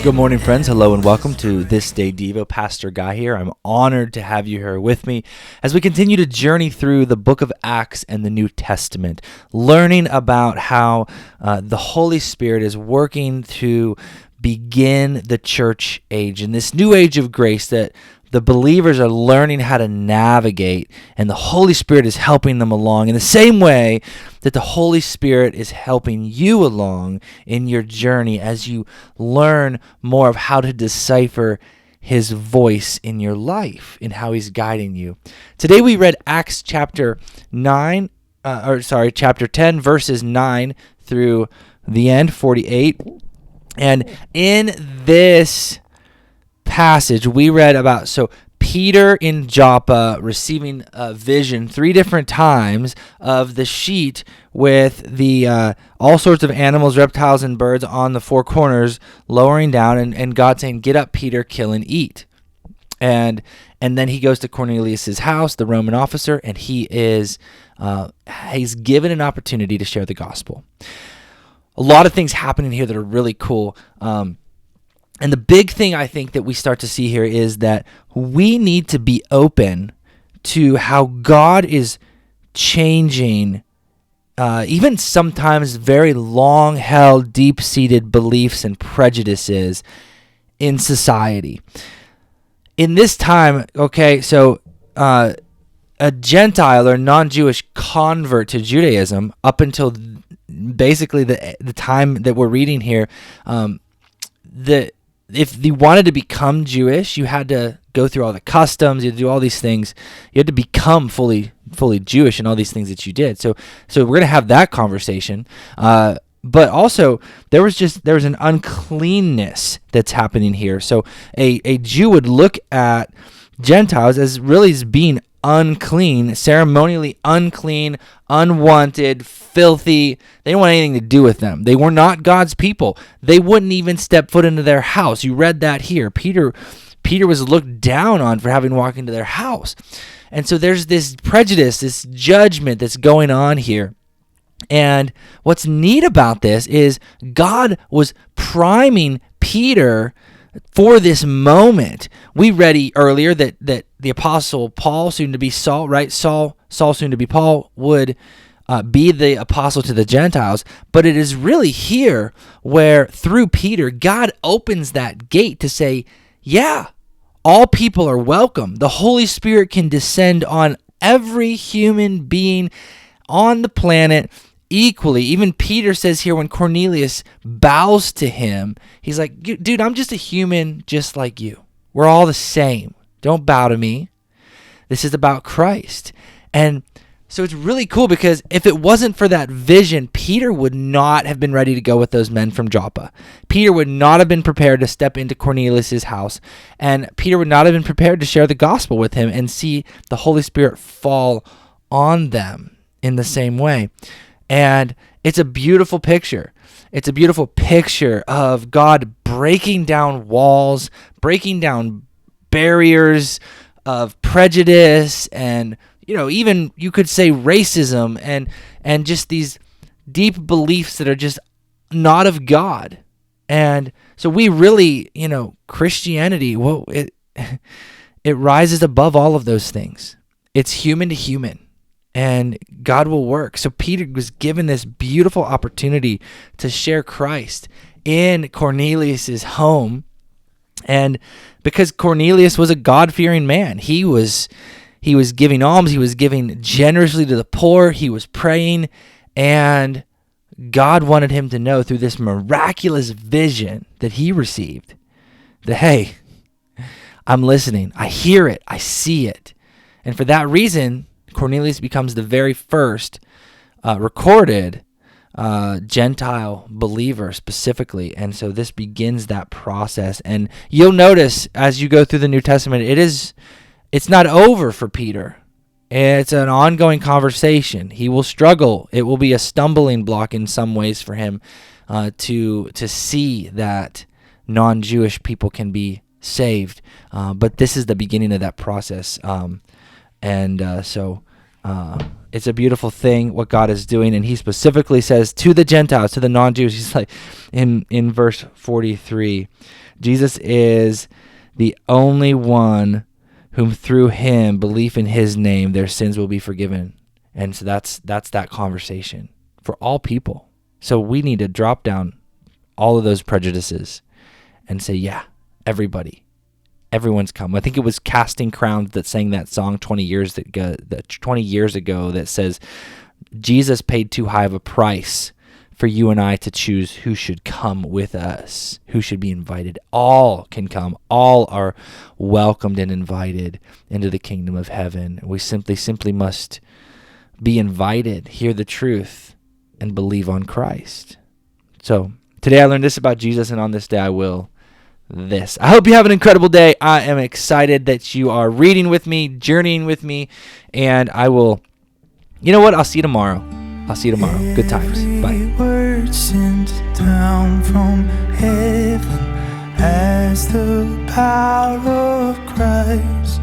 Good morning, friends. Hello and welcome to This Day Devo. Pastor Guy here. I'm honored to have you here with me as we continue to journey through the book of Acts and the New Testament, learning about how the Holy Spirit is working to begin the church age and this new age of grace that the believers are learning how to navigate, and the Holy Spirit is helping them along in the same way that the Holy Spirit is helping you along in your journey as you learn more of how to decipher His voice in your life and how He's guiding you. Today we read Acts chapter 10, verses 9 through the end, 48. And in this passage we read about Peter in Joppa receiving a vision 3 different times of the sheet with the all sorts of animals, reptiles, and birds on the 4 corners lowering down, and God saying, "Get up, Peter, kill and eat." And then he goes to Cornelius' house, the Roman officer, and he's given an opportunity to share the gospel. A lot of things happening here that are really cool. And the big thing I think that we start to see here is that we need to be open to how God is changing even sometimes very long-held, deep-seated beliefs and prejudices in society. In this time, a Gentile or non-Jewish convert to Judaism up until basically the time that we're reading here, if you wanted to become Jewish, you had to go through all the customs, you had to do all these things. You had to become fully Jewish and all these things that you did. So we're going to have that conversation. But also there was an uncleanness that's happening here. So a Jew would look at Gentiles as being unclean, ceremonially unclean, unwanted, filthy. They didn't want anything to do with them. They were not God's people. They wouldn't even step foot into their house. You read that here. Peter was looked down on for having walked into their house. And so there's this prejudice, this judgment that's going on here. And what's neat about this is God was priming Peter for this moment. We read earlier that the apostle Paul, soon to be Saul, right? Saul soon to be Paul, would be the apostle to the Gentiles. But it is really here where through Peter, God opens that gate to say, yeah, all people are welcome. The Holy Spirit can descend on every human being on the planet equally. Even Peter says here when Cornelius bows to him, he's like, dude, I'm just a human just like you. We're all the same. Don't bow to me. This is about Christ. And so it's really cool because if it wasn't for that vision, Peter would not have been ready to go with those men from Joppa. Peter would not have been prepared to step into Cornelius' house. And Peter would not have been prepared to share the gospel with him and see the Holy Spirit fall on them in the same way. And it's a beautiful picture. It's a beautiful picture of God breaking down walls, breaking down barriers of prejudice and, even you could say racism and just these deep beliefs that are just not of God. And so we really, Christianity, it rises above all of those things. It's human to human. And God will work. So Peter was given this beautiful opportunity to share Christ in Cornelius' home. And because Cornelius was a God-fearing man, he was giving alms, he was giving generously to the poor, he was praying, and God wanted him to know through this miraculous vision that he received that, hey, I'm listening, I hear it, I see it. And for that reason, Cornelius becomes the very first recorded Gentile believer specifically. And so this begins that process. And you'll notice as you go through the New Testament, it's not over for Peter. It's an ongoing conversation. He will struggle. It will be a stumbling block in some ways for him to see that non-Jewish people can be saved. But this is the beginning of that process. So it's a beautiful thing what God is doing, and he specifically says to the Gentiles, to the non-Jews, he's like in verse 43, Jesus is the only one whom through him, belief in his name, their sins will be forgiven. And so that's that conversation for all people. So we need to drop down all of those prejudices and say, yeah, everyone's come. I think it was Casting Crowns that sang that song 20 years ago that says, Jesus paid too high of a price for you and I to choose who should come with us, who should be invited. All can come. All are welcomed and invited into the kingdom of heaven. We simply must be invited, hear the truth, and believe on Christ. So today I learned this about Jesus, and on this day I will this. I hope you have an incredible day. I am excited that you are reading with me, journeying with me, and I will, you know what? I'll see you tomorrow. Good times. Bye. Every word sent down from heaven as the power of Christ